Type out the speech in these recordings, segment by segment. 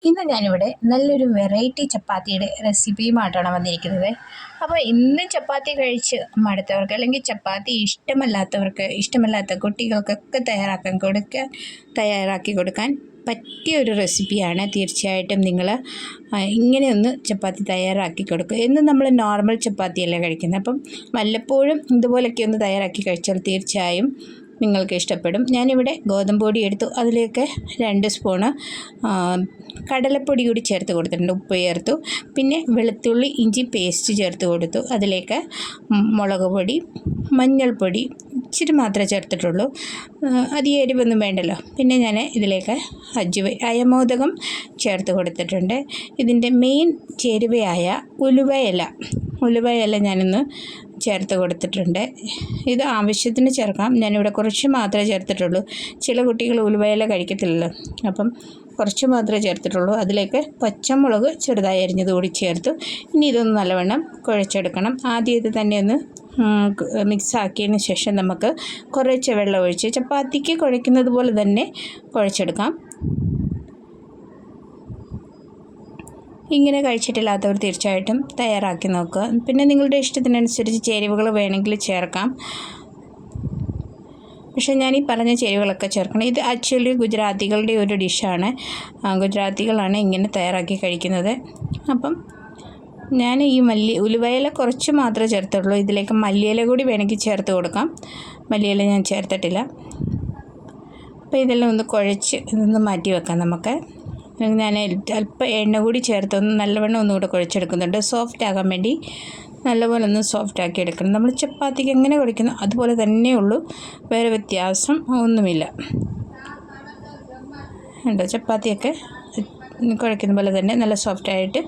ഇന്ന് ഞാനിവിടെ നല്ലൊരു വെറൈറ്റി ചപ്പാത്തിയുടെ റെസിപ്പിയുമായിട്ടാണ് വന്നിരിക്കുന്നത്. അപ്പോൾ ഇന്ന് ചപ്പാത്തി കഴിച്ച് മടുത്തവർക്ക് അല്ലെങ്കിൽ ചപ്പാത്തി ഇഷ്ടമല്ലാത്ത കുട്ടികൾക്കൊക്കെ തയ്യാറാക്കി കൊടുക്കാൻ പറ്റിയ ഒരു റെസിപ്പിയാണ്. തീർച്ചയായിട്ടും നിങ്ങൾ ഇങ്ങനെയൊന്ന് ചപ്പാത്തി തയ്യാറാക്കി കൊടുക്കുക. എന്നും നമ്മൾ നോർമൽ ചപ്പാത്തിയല്ല കഴിക്കുന്നത്. അപ്പം വല്ലപ്പോഴും ഇതുപോലൊക്കെ ഒന്ന് തയ്യാറാക്കി കഴിച്ചാൽ തീർച്ചയായും നിങ്ങൾക്ക് ഇഷ്ടപ്പെടും. ഞാനിവിടെ ഗോതമ്പ് പൊടി എടുത്തു, അതിലേക്ക് 2 സ്പൂണ് കടലപ്പൊടി കൂടി ചേർത്ത് കൊടുത്തിട്ടുണ്ട്, ഉപ്പ് ചേർത്തു. പിന്നെ വെളുത്തുള്ളി ഇഞ്ചി പേസ്റ്റ് ചേർത്ത് കൊടുത്തു. അതിലേക്ക് മുളക് പൊടി, മഞ്ഞൾപ്പൊടി ഇച്ചിരി മാത്രമേ ചേർത്തിട്ടുള്ളൂ, അധികം എരിവൊന്നും വേണ്ടല്ലോ. പിന്നെ ഞാൻ ഇതിലേക്ക് അയമോദകം ചേർത്ത് കൊടുത്തിട്ടുണ്ട്. ഇതിൻ്റെ മെയിൻ ചേരുവയായ ഉലുവയില ഞാനൊന്ന് ചേർത്ത് കൊടുത്തിട്ടുണ്ട്. ഇത് ആവശ്യത്തിന് ചേർക്കാം, ഞാനിവിടെ കുറച്ച് മാത്രമേ ചേർത്തിട്ടുള്ളൂ. ചില കുട്ടികൾ ഉലുവയില കഴിക്കത്തില്ലല്ലോ, അപ്പം കുറച്ച് മാത്രമേ ചേർത്തിട്ടുള്ളൂ. അതിലേക്ക് പച്ചമുളക് ചെറുതായി അരിഞ്ഞത് കൂടി ചേർത്തു. ഇനി ഇതൊന്ന് നല്ലവണ്ണം കുഴച്ചെടുക്കണം. ആദ്യം ഇത് തന്നെ ഒന്ന് മിക്സാക്കിയതിന് ശേഷം നമുക്ക് കുറച്ച് വെള്ളം ഒഴിച്ച് ചപ്പാത്തിക്ക് കുഴയ്ക്കുന്നത് പോലെ തന്നെ കുഴച്ചെടുക്കാം. ഇങ്ങനെ കഴിച്ചിട്ടില്ലാത്തവർ തീർച്ചയായിട്ടും തയ്യാറാക്കി നോക്കുക. പിന്നെ നിങ്ങളുടെ ഇഷ്ടത്തിനനുസരിച്ച് ചേരുവകൾ വേണമെങ്കിൽ ചേർക്കാം, പക്ഷേ ഞാൻ ഈ പറഞ്ഞ ചേരുവകളൊക്കെ ചേർക്കണം. ഇത് ആക്ച്വലി ഗുജറാത്തികളുടെ ഒരു ഡിഷാണ്. ഗുജറാത്തികളാണ് ഇങ്ങനെ തയ്യാറാക്കി കഴിക്കുന്നത്. അപ്പം ഞാൻ ഈ ഉലുവയില കുറച്ച് മാത്രമേ ചേർത്തുള്ളൂ. ഇതിലേക്ക് മല്ലിയില കൂടി വേണമെങ്കിൽ ചേർത്ത് കൊടുക്കാം. മല്ലിയില ഞാൻ ചേർത്തിട്ടില്ല. അപ്പോൾ ഇതെല്ലാം ഒന്ന് കുഴച്ച് ഇതൊന്ന് മാറ്റി വെക്കാം നമുക്ക്. ഞാൻ അല്പം എണ്ണ കൂടി ചേർത്തൊന്ന് നല്ലവണ്ണം ഒന്നുകൂടെ കുഴച്ചെടുക്കുന്നുണ്ട്. സോഫ്റ്റ് ആകാൻ വേണ്ടി നല്ലപോലെ ഒന്ന് സോഫ്റ്റാക്കി എടുക്കണം. നമ്മൾ ചപ്പാത്തിക്ക് എങ്ങനെ കുഴക്കുന്നു അതുപോലെ തന്നെയുള്ളൂ, വേറെ വ്യത്യാസം ഒന്നുമില്ല. ഉണ്ടോ, ചപ്പാത്തിയൊക്കെ കുഴക്കുന്ന പോലെ തന്നെ നല്ല സോഫ്റ്റായിട്ട്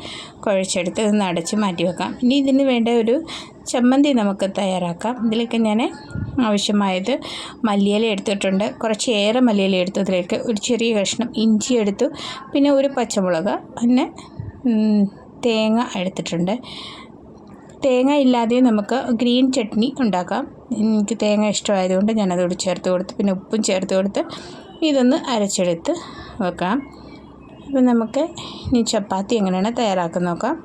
കുഴച്ചെടുത്ത് ഒന്ന് അടച്ച് മാറ്റി വെക്കാം. ഇനി ഇതിന് വേണ്ട ഒരു ചമ്മന്തി നമുക്ക് തയ്യാറാക്കാം. ഇതിലേക്ക് ഞാൻ ആവശ്യമായത് മല്ലിയില എടുത്തിട്ടുണ്ട്, കുറച്ചേറെ മല്ലിയില എടുത്തു. അതിലേക്ക് ഒരു ചെറിയ കഷ്ണം ഇഞ്ചി എടുത്തു, പിന്നെ ഒരു പച്ചമുളക്, പിന്നെ തേങ്ങ എടുത്തിട്ടുണ്ട്. തേങ്ങ ഇല്ലാതെ നമുക്ക് ഗ്രീൻ ചട്നി ഉണ്ടാക്കാം. എനിക്ക് തേങ്ങ ഇഷ്ടമായതുകൊണ്ട് ഞാനതോട് ചേർത്ത് കൊടുത്ത്, പിന്നെ ഉപ്പും ചേർത്ത് കൊടുത്ത് ഇതൊന്ന് അരച്ചെടുത്ത് വെക്കാം. അപ്പോൾ നമുക്ക് ഇനി ചപ്പാത്തി എങ്ങനെയാണ് തയ്യാറാക്കുന്നത് നോക്കാം.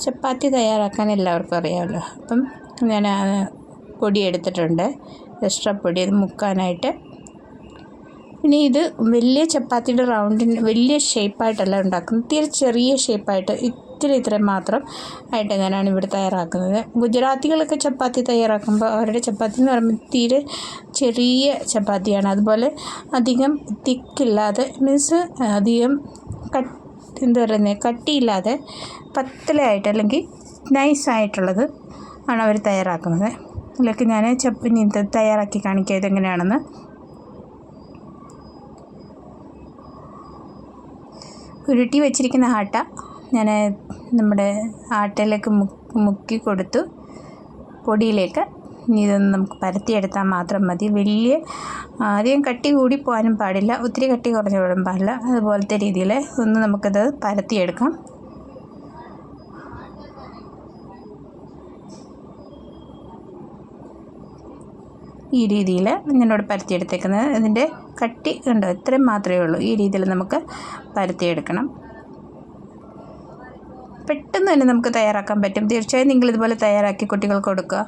ചപ്പാത്തി തയ്യാറാക്കാൻ എല്ലാവർക്കും അറിയാമല്ലോ. അപ്പം ഞാൻ പൊടി എടുത്തിട്ടുണ്ട്, എക്സ്ട്രാ പൊടി, അത് മുക്കാനായിട്ട്. ഇനി ഇത് വലിയ ചപ്പാത്തിയുടെ റൗണ്ടിന് വലിയ ഷേപ്പായിട്ടല്ല ഉണ്ടാക്കുന്നത്, തീരെ ചെറിയ ഷേപ്പായിട്ട് ഇത്ര മാത്രം ആയിട്ട് ഞാനാണ് ഇവിടെ തയ്യാറാക്കുന്നത്. ഗുജറാത്തികളൊക്കെ ചപ്പാത്തി തയ്യാറാക്കുമ്പോൾ അവരുടെ ചപ്പാത്തി എന്ന് പറയുമ്പോൾ തീരെ ചെറിയ ചപ്പാത്തിയാണ്. അതുപോലെ അധികം തിക്കില്ലാതെ, മീൻസ് അധികം കട്ടിയില്ലാതെ പത്തലയായിട്ട് അല്ലെങ്കിൽ നൈസായിട്ടുള്ളത് ആണ് അവർ തയ്യാറാക്കുന്നത്. അതിലേക്ക് ഞാൻ ചപ്പാത്തി തയ്യാറാക്കി കാണിക്കുക ഇതെങ്ങനെയാണെന്ന്. ഉരുട്ടി വെച്ചിരിക്കുന്ന ആട്ട ഞാൻ നമ്മുടെ ആട്ടയിലേക്ക് മുക്കി കൊടുത്തു, പൊടിയിലേക്ക്. ഇനി ഇതൊന്ന് നമുക്ക് പരത്തിയെടുത്താൽ മാത്രം മതി. അധികം കട്ടി കൂടി പോകാനും പാടില്ല, ഒത്തിരി കട്ടി കുറഞ്ഞു പോകാൻ പാടില്ല. അതുപോലത്തെ രീതിയിൽ ഒന്ന് നമുക്കത് പരത്തിയെടുക്കാം. ഈ രീതിയിൽ ഞാനിവിടെ പരത്തിയെടുത്തേക്കുന്നത്. ഇതിൻ്റെ കട്ടി ഉണ്ടോ, ഇത്രയും മാത്രമേ ഉള്ളൂ. ഈ രീതിയിൽ നമുക്ക് പരത്തിയെടുക്കണം. പെട്ടെന്ന് തന്നെ നമുക്ക് തയ്യാറാക്കാൻ പറ്റും. തീർച്ചയായും നിങ്ങളിതുപോലെ തയ്യാറാക്കി കുട്ടികൾക്ക് കൊടുക്കുക.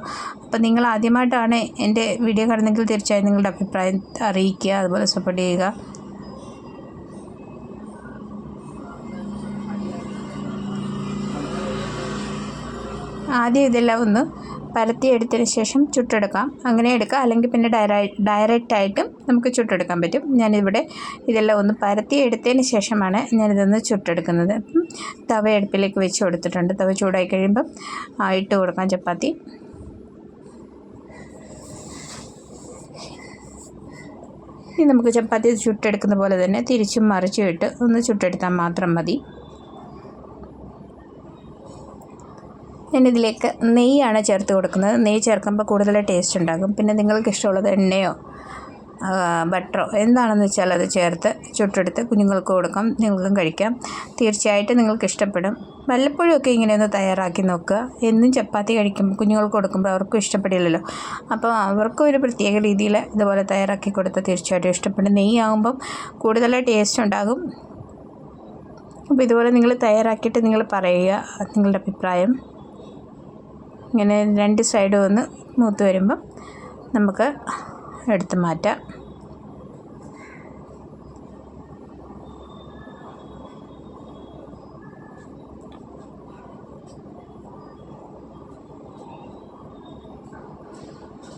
അപ്പോൾ നിങ്ങൾ ആദ്യമായിട്ടാണ് എൻ്റെ വീഡിയോ കാണുന്നതെങ്കിൽ തീർച്ചയായും നിങ്ങളുടെ അഭിപ്രായം അറിയിക്കുക, അതുപോലെ സപ്പോർട്ട് ചെയ്യുക. ആദ്യം ഇതെല്ലാം ഒന്ന് പരത്തിയെടുത്തതിന് ശേഷം ചുട്ടെടുക്കാം. അങ്ങനെ എടുക്കാം, അല്ലെങ്കിൽ പിന്നെ ഡയറക്റ്റായിട്ടും നമുക്ക് ചുട്ടെടുക്കാൻ പറ്റും. ഞാനിവിടെ ഇതെല്ലാം ഒന്ന് പരത്തിയെടുത്തതിന് ശേഷമാണ് ഞാനിതൊന്ന് ചുട്ടെടുക്കുന്നത്. തവ അടുപ്പിലേക്ക് വെച്ച് കൊടുത്തിട്ടുണ്ട്. തവ ചൂടായി കഴിയുമ്പം ഇട്ട് കൊടുക്കാം ചപ്പാത്തി. ഇനി നമുക്ക് ചപ്പാത്തി ചുട്ടെടുക്കുന്ന പോലെ തന്നെ തിരിച്ചും മറിച്ചും ഇട്ട് ഒന്ന് ചുട്ടെടുത്താൽ മാത്രം മതി. ഞാനിതിലേക്ക് നെയ്യാണ് ചേർത്ത് കൊടുക്കുന്നത്. നെയ്യ് ചേർക്കുമ്പോൾ കൂടുതൽ ടേസ്റ്റ് ഉണ്ടാകും. പിന്നെ നിങ്ങൾക്ക് ഇഷ്ടമുള്ളത് എണ്ണയോ ബട്ടറോ എന്താണെന്ന് വെച്ചാൽ അത് ചേർത്ത് ചുട്ടെടുത്ത് കുഞ്ഞുങ്ങൾക്ക് കൊടുക്കാം, നിങ്ങൾക്കും കഴിക്കാം. തീർച്ചയായിട്ടും നിങ്ങൾക്ക് ഇഷ്ടപ്പെടും. വല്ലപ്പോഴുമൊക്കെ ഇങ്ങനെയൊന്ന് തയ്യാറാക്കി നോക്കുക. എന്നും ചപ്പാത്തി കഴിക്കുമ്പോൾ കുഞ്ഞുങ്ങൾക്ക് കൊടുക്കുമ്പോൾ അവർക്കും ഇഷ്ടപ്പെടില്ലല്ലോ. അപ്പോൾ അവർക്കും ഒരു പ്രത്യേക രീതിയിൽ ഇതുപോലെ തയ്യാറാക്കി കൊടുത്താൽ തീർച്ചയായിട്ടും ഇഷ്ടപ്പെടും. നെയ്യാകുമ്പം കൂടുതൽ ടേസ്റ്റ് ഉണ്ടാകും. അപ്പോൾ ഇതുപോലെ നിങ്ങൾ തയ്യാറാക്കിയിട്ട് നിങ്ങൾ പറയുക നിങ്ങളുടെ അഭിപ്രായം. ഇങ്ങനെ 2 സൈഡും ഒന്ന് മൂത്ത് വരുമ്പം നമുക്ക് എടുത്ത് മാറ്റാം.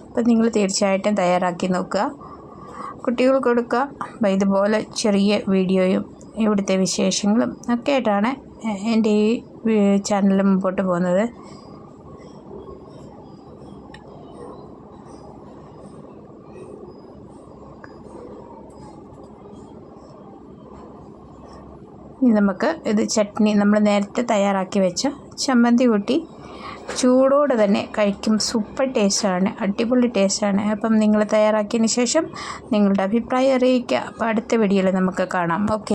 അപ്പം നിങ്ങൾ തീർച്ചയായിട്ടും തയ്യാറാക്കി നോക്കുക, കുട്ടികൾക്ക് കൊടുക്കുക. അപ്പം ഇതുപോലെ ചെറിയ വീഡിയോയും ഇവിടുത്തെ വിശേഷങ്ങളും ഒക്കെ ആയിട്ടാണ് എൻ്റെ ഈ ചാനൽ മുമ്പോട്ട് പോകുന്നത്. ഇനി നമുക്ക് ഇത് ചട്നി നമ്മൾ നേരത്തെ തയ്യാറാക്കി വെച്ച ചമ്മന്തി കൂട്ടി ചൂടോടെ തന്നെ കഴിക്കും. സൂപ്പർ ടേസ്റ്റാണ്, അടിപൊളി ടേസ്റ്റാണ്. അപ്പം നിങ്ങൾ തയ്യാറാക്കിയതിന് ശേഷം നിങ്ങളുടെ അഭിപ്രായം അറിയിക്കുക. അപ്പോൾ അടുത്ത വീഡിയോയിൽ നമുക്ക് കാണാം. ഓക്കെ.